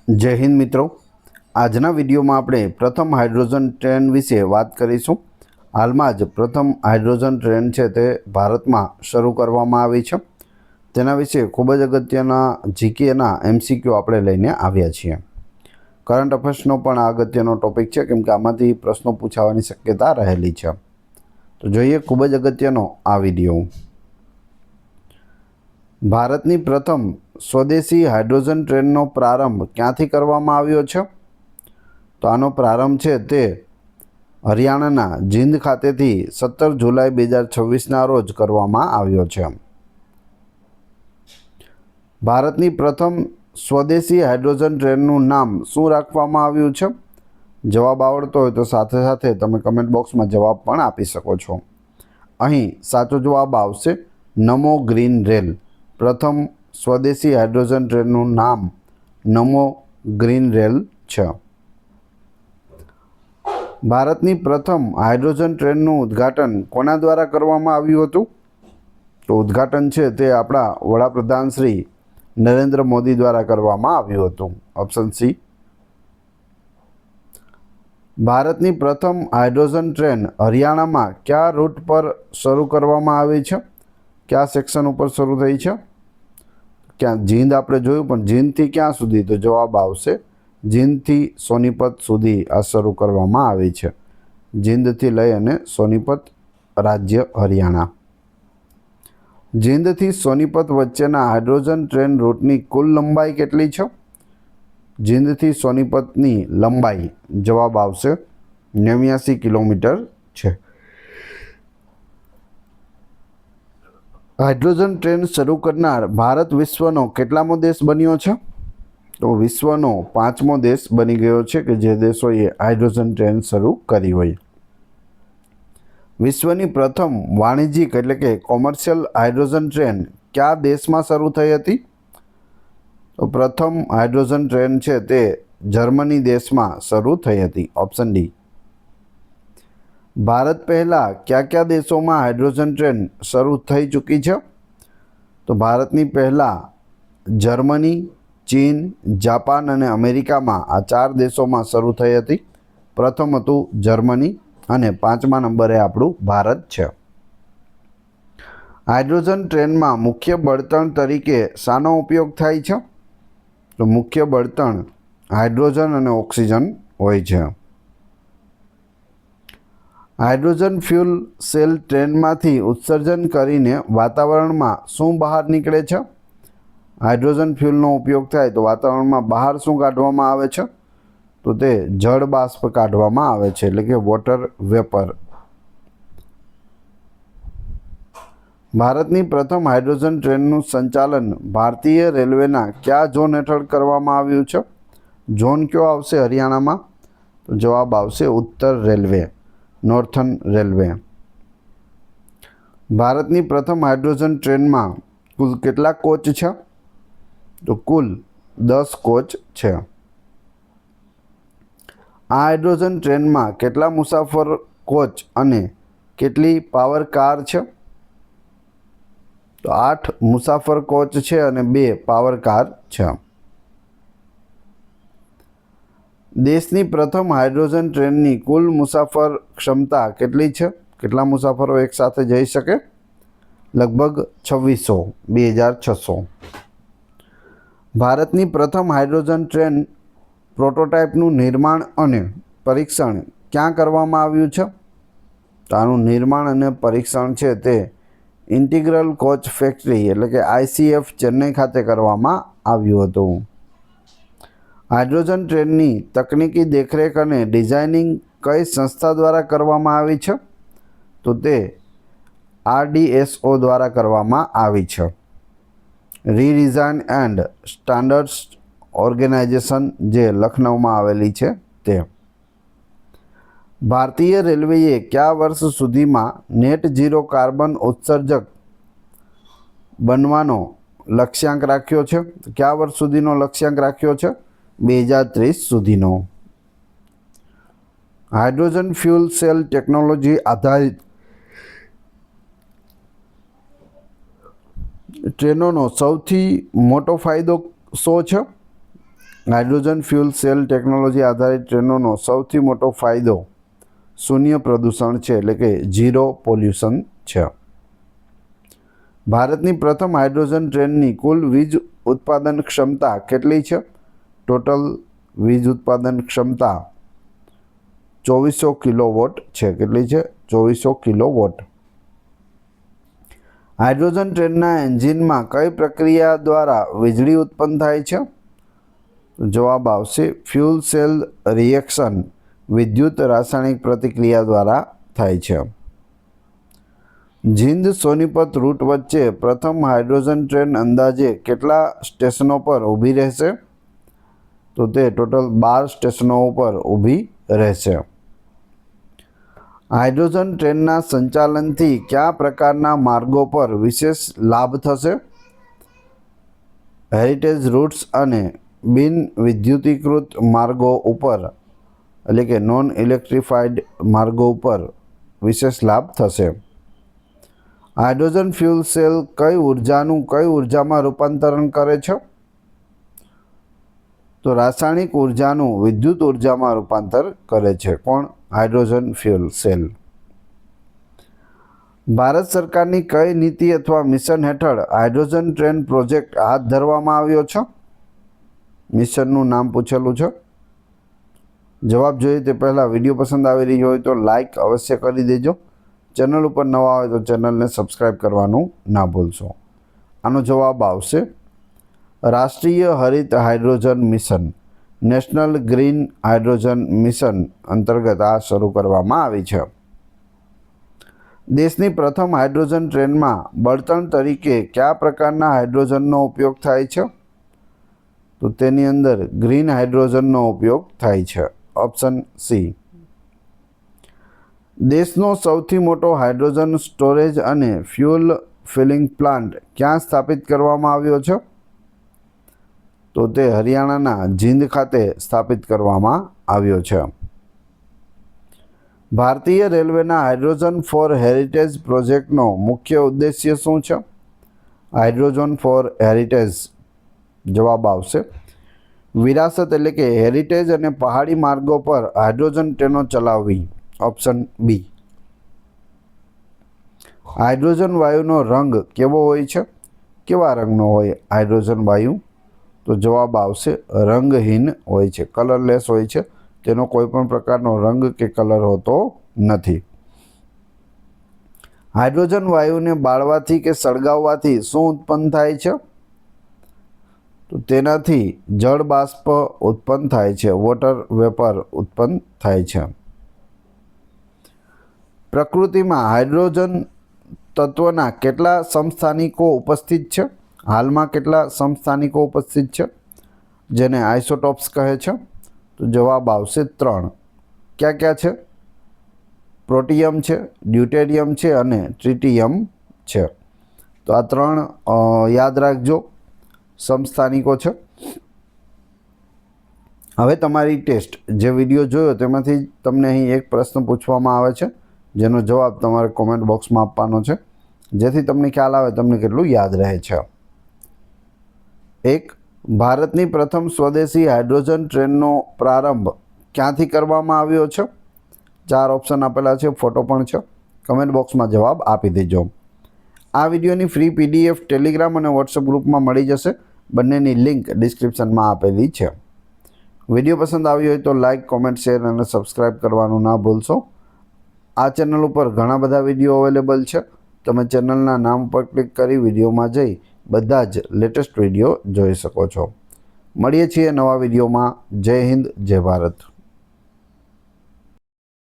जय हिंद मित्रों, आजना विडियो में આપણે प्रथम हाइड्रोजन ट्रेन विषे बात करीशुं। हाल में ज प्रथम हाइड्रोजन ट्रेन है ते भारत में शुरू करवामां आवी छे। तेना विषे खूब ज अगत्यना जीकेना एमसीक्यू आपणे लईने आव्या छीए। करंट अफेर्सनो पण अगत्यनो टॉपिक है, केम के आमांथी प्रश्नों पूछावानी शक्यता रहेली छे। तो जोईए खूब ज अगत्यनो आ विडियो। भारतनी प्रथम स्वदेशी हाइड्रोजन ट्रेननो प्रारंभ क्यांथी करवामां आव्यो छे? तो आनो प्रारंभ छे ते हरियाणाना जींद खातेथी 17 जुलाई 2026 ना रोज करवामां आव्यो छे। भारतनी प्रथम स्वदेशी हाइड्रोजन ट्रेननुं नाम शुं राखवामां आव्युं छे? जवाब आवडतो होय तो साथे साथे तमे कमेंट बॉक्स में जवाब पण आपी शको छो। अहीं साचो जवाब आवशे नमो ग्रीन रेल। प्रथम स्वदेशी हाइड्रोजन ट्रेननुं नाम नमो ग्रीन रेल छे। भारतनी प्रथम हाइड्रोजन ट्रेननुं उद्घाटन कोना द्वारा करवामां आव्युं हतुं? तो उद्घाटन छे ते आपणा वडाप्रधान श्री नरेन्द्र मोदी द्वारा करवामां आव्युं हतुं। Option C. भारतनी प्रथम हाइड्रोजन ट्रेन हरियाणा में क्या रूट पर शुरू करवामां आवी छे? क्या सेक्शन पर शुरू थई छे? क्या जींद आपणे जोयुं, पण जींद थी क्या सुधी? तो जवाब आवशे जींद थी सोनीपत सुधी आ शुरू करवामां आवी छे। जींद थी लई अने सोनीपत राज्य हरियाणा। जींद थी सोनीपत वच्चेना हाइड्रोजन ट्रेन रूटनी कुल लंबाई केटली छे? जींद थी सोनीपतनी लंबाई जवाब आवशे 89 किलोमीटर छे। हाइड्रोजन ट्रेन शुरू करनार भारत विश्वनो केटलामो देश बन्यो छे? तो विश्वनो 5मो देश बनी गयो छे कि जे देशोए हाइड्रोजन ट्रेन शुरू करी होय। विश्वनी प्रथम वाणिज्यिक एटले के कॉमर्शियल हाइड्रोजन ट्रेन क्या देश में शुरू थई हती? तो प्रथम हाइड्रोजन ट्रेन छे ते जर्मनी देश में शुरू थई हती। Option D. भारत पहला क्या क्या देशों में हाइड्रोजन ट्रेन शुरू थई चूकी है? तो भारतनी पहला जर्मनी, चीन, जापान और अमेरिका में आ 4 देशों में शुरू थई हती। प्रथम हतुं जर्मनी अने 5मा नंबरे आपणुं भारत है। हाइड्रोजन ट्रेन में मुख्य बळतण तरीके शानो उपयोग थाय छे? तो मुख्य बळतण हाइड्रोजन और ऑक्सीजन होय छे। हाइड्रोजन फ्यूल सेल ट्रेन में उत्सर्जन करीने वातावरण में शुं बहार निकळे छे? हाइड्रोजन फ्यूलनो उपयोग थाय तो वातावरण में बहार शुं काढवामां आवे छे? तो ते जल बाष्प काढवामां आवे छे, एटले के वोटर वेपर। भारतनी प्रथम हाइड्रोजन ट्रेननुं संचालन भारतीय रेलवेना क्या झोन हेठळ करवामां आव्युं छे? झोन क्यो आवशे हरियाणा में? तो जवाब आवशे उत्तर रेलवे, नॉर्थन रेलवे। भारतनी प्रथम हाइड्रोजन ट्रेन में कुल केटला कोच छे? तो कुल 10 कोच छे। आ हाइड्रोजन ट्रेन में केटला मुसाफर कोच अने केटली पावर कार छे? तो 8 मुसाफर कोच छे अने 2 पावर कार छे। देशनी प्रथम हाइड्रोजन ट्रेननी कुल मुसाफर क्षमता केटली छे? केटला मुसाफरो एक साथे जई शके? लगभग 2600। भारतनी प्रथम हाइड्रोजन ट्रेन प्रोटोटाइपनुं निर्माण अने परीक्षण क्या करवामां आव्युं छे? तो आनुं निर्माण अने परीक्षण छे ते इंटीग्रल कोच फैक्टरी एटले के ICF चेन्नई खाते करवामां आव्युं हतुं। हाइड्रोजन ट्रेननी तकनीकी देखरेख अने डिजाइनिंग कई संस्था द्वारा करवामां आवी छे? तो ते RDSO द्वारा करवामां आवी छे। रीडिजाइन एंड स्टैंडर्ड्स ऑर्गेनाइजेशन जे लखनऊ में आवेली छे ते। भारतीय रेलवेए क्या वर्ष सुधीमां नेट जीरो कार्बन उत्सर्जक बनवानो लक्ष्यांक राख्यो छे? क्या वर्ष सुधीनो लक्ष्यांक राख्यो छे? 2030 सुधीनो। हाइड्रोजन फ्यूल सेल टेक्नोलॉजी आधारित ट्रेनों सौथी मोटो फायदो शो छे? હાઇડ્રોજન ફ્યુલ સેલ ટેકનોલોજી આધારિત ટ્રેનોનો સૌથી મોટો ફાયદો શૂન્ય પ્રદૂષણ છે, એટલે કે ઝીરો પોલ્યુશન છે. ભારતની પ્રથમ હાઇડ્રોજન ટ્રેનની કુલ વીજ ઉત્પાદન ક્ષમતા કેટલી છે? ટોટલ વીજ ઉત્પાદન ક્ષમતા 2400 કિલોવોટ છે. કેટલી છે? 2400 કિલોવોટ. હાઇડ્રોજન ટ્રેનના એન્જિનમાં કઈ પ્રક્રિયા દ્વારા વીજળી ઉત્પન્ન થાય છે? જવાબ આવશે ફ્યુલ સેલ રિએક્શન, વિદ્યુત રાસાયણિક પ્રતિક્રિયા દ્વારા થાય છે. જીંદ સોનીપત રૂટ વચ્ચે પ્રથમ હાઇડ્રોજન ટ્રેન અંદાજે કેટલા સ્ટેશનો પર ઊભી રહેશે? તો તે ટોટલ 12 સ્ટેશનો ઉપર ઊભી રહેશે. હાઇડ્રોજન ટ્રેનના સંચાલનથી કયા પ્રકારના માર્ગો પર વિશેષ લાભ થશે? હેરિટેજ રૂટ્સ અને બિન વિદ્યુતીકૃત માર્ગો ઉપર, એટલે કે નોન ઇલેક્ટ્રિફાઈડ માર્ગો ઉપર વિશેષ લાભ થશે. હાઇડ્રોજન ફ્યુલ સેલ કઈ ઉર્જામાં રૂપાંતરણ કરે છે? તો રાસાયણિક ઉર્જાનું વિદ્યુત ઉર્જામાં રૂપાંતર કરે છે. કોણ? Hydrogen fuel cell. ભારત સરકારની કઈ નીતિ અથવા મિશન હેઠળ હાઇડ્રોજન ટ્રેન પ્રોજેક્ટ હાથ ધરવામાં આવ્યો છે? મિશનનું નામ પૂછેલું છે. જવાબ જોઈએ તે પહેલાં વિડીયો પસંદ આવી રહ્યો હોય તો લાઈક અવશ્ય કરી દેજો. ચેનલ ઉપર નવા હોય તો ચેનલને સબસ્ક્રાઈબ કરવાનું ના ભૂલશો. આનો જવાબ આવશે રાષ્ટ્રીય હરિત hydrogen mission, national green hydrogen mission અંતર્ગત આ શરૂ કરવામાં આવી છે. દેશની પ્રથમ હાઇડ્રોજન ટ્રેનમાં બળતણ તરીકે કયા પ્રકારના હાઇડ્રોજનનો ઉપયોગ થાય છે? તો તેની અંદર ગ્રીન હાઇડ્રોજનનો ઉપયોગ થાય છે. Option C. દેશનો સૌથી મોટો હાઇડ્રોજન સ્ટોરેજ અને ફ્યુલ ફિલિંગ પ્લાન્ટ ક્યાં સ્થાપિત કરવામાં આવ્યો છે? તો તે હરિયાણાના જીંદ ખાતે સ્થાપિત કરવામાં આવ્યો છે. ભારતીય રેલવેના હાઇડ્રોજન ફોર હેરિટેજ પ્રોજેક્ટનો મુખ્ય ઉદ્દેશ્ય શું છે? Hydrogen for heritage. જવાબ આવશે વિરાસત, એટલે કે હેરિટેજ અને પહાડી માર્ગો પર હાઇડ્રોજન ટ્રેનો ચલાવવી. Option B. હાઇડ્રોજન વાયુનો રંગ કેવો હોય છે? કેવા રંગનો હોય હાઇડ્રોજન વાયુ? તો જવાબ આવશે રંગહીન હોય છે, કલરલેસ હોય છે. તેનો કોઈ પણ પ્રકારનો રંગ કે કલર હોતો નથી. હાઇડ્રોજન વાયુને બાળવાથી કે સળગાવવાથી શું ઉત્પન્ન થાય છે? તો તેનાથી જળ બાષ્પ ઉત્પન્ન થાય છે, વોટર વેપર ઉત્પન્ન થાય છે. પ્રકૃતિમાં હાઇડ્રોજન તત્વના કેટલા સમસ્થાનિકો ઉપસ્થિત છે? હાલમાં કેટલા સમસ્થાનિકો ઉપસ્થિત છે, જેને આઇસોટોપ્સ કહે છે? તો જવાબ આવશે 3. ક્યાં ક્યાં છે? પ્રોટિયમ છે, ડ્યુટેરિયમ છે અને ટ્રિટિયમ છે. તો આ 3 યાદ રાખજો સમસ્થાનિકો છે. હવે તમારી ટેસ્ટ, જે વિડીયો જોયો તેમાંથી તમને અહીં એક પ્રશ્ન પૂછવામાં આવે છે, જેનો જવાબ તમારે કોમેન્ટ બોક્સમાં આપવાનો છે, જેથી તમને ખ્યાલ આવે તમને કેટલું યાદ રહે છે. 1. ભારતની પ્રથમ સ્વદેશી હાઇડ્રોજન ટ્રેનનો પ્રારંભ ક્યાંથી કરવામાં આવ્યો છે? 4 ઓપ્શન આપેલા છે, ફોટો પણ છે. કમેન્ટ બોક્સમાં જવાબ આપી દેજો. આ વિડીયોની ફ્રી PDF ટેલિગ્રામ અને વોટ્સઅપ ગ્રુપમાં મળી જશે. બંનેની લિંક ડિસ્ક્રિપ્શનમાં આપેલી છે. વિડીયો પસંદ આવ્યો હોય તો લાઇક, કોમેન્ટ, શેર અને સબસ્ક્રાઈબ કરવાનું ના ભૂલશો. આ ચેનલ ઉપર ઘણા બધા વિડીયો અવેલેબલ છે. તમે ચેનલના નામ પર ક્લિક કરી વિડીયોમાં જઈ બધા જ લેટેસ્ટ વિડીયો જોઈ શકો છો. મળીએ છીએ નવા વિડીયોમાં. જય હિન્દ, જય ભારત.